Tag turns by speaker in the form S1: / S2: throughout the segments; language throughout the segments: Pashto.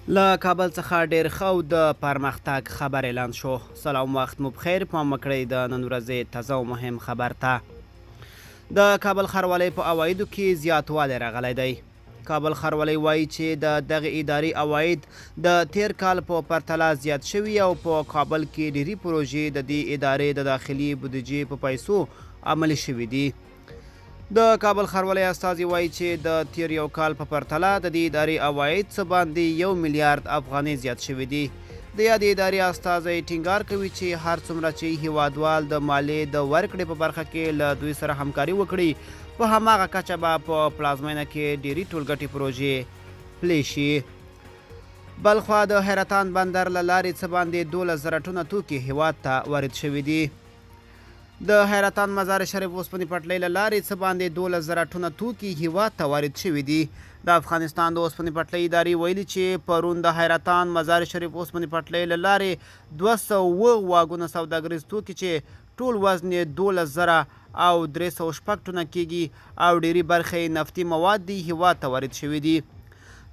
S1: له کابل څخه ډیر ښه او د پرمختګ خبر اعلان شو. سلام، وخت مو بخیر. پام وکړئ د نن ورځې تازه او مهم خبر ته. د کابل ښاروالۍ په عوایدو کې زیاتوالی راغلی دی. کابل ښاروالۍ وایي چې د دغه ادارې عواید د تیر کال په پرتله زیات شوي او په کابل کې ډیری پروژې د دې ادارې د داخلي بودیجې په پیسو عملي شوي دي. د کابل ښاروالۍ استازي وایي چې د تیر یو کال په پرتله د دې ادارې عواید څه باندې 1 میلیارډ افغانۍ زیات شوي دي. د یادې ادارې استازی ټینګار کوي چې هر څومره چې هیوادوال د مالیې د ورکړې په برخه کې له دوی سره همکاري وکړي، په هماغه کچه به په پلازمینه کې ډیری ټولګټې پروژې پلی شي. بلخوا د حیرتان بندر له لارې څه باندې 12,000 ټنه توکي هیواد ته وارد شوي دي. د حیرتان مزار شریف اوسپنې پټلۍ له لارې څه باندې 12,000 ټنه توکي هیواد ته وارد شوي دي. د افغانستان د اوسپنې پټلۍ ادارې ویلي چې پرون د حیرتان مزار شریف اوسپنې پټلۍ له لارې 200 واګونه سوداګریز توکي چې ټول وزن یې 12,000 او 306 ټنه کیږي او ډیری برخې نفتي مواد دي هیواد ته وارد شوي دي.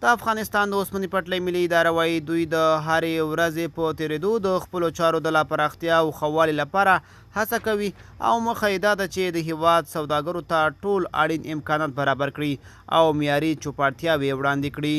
S1: د افغانستان د اوسپنې پټلۍ ملي اداره وایي دوی د هرې ورځې په تیریدو د خپلو چارو د لا پراختیا او ښه والي لپاره هڅه کوي او موخه یې دا ده چې د هیواد سوداګرو ته ټول اړین امکانات برابر کړي او معیاري چوپړتیاوې وړاندې کړي.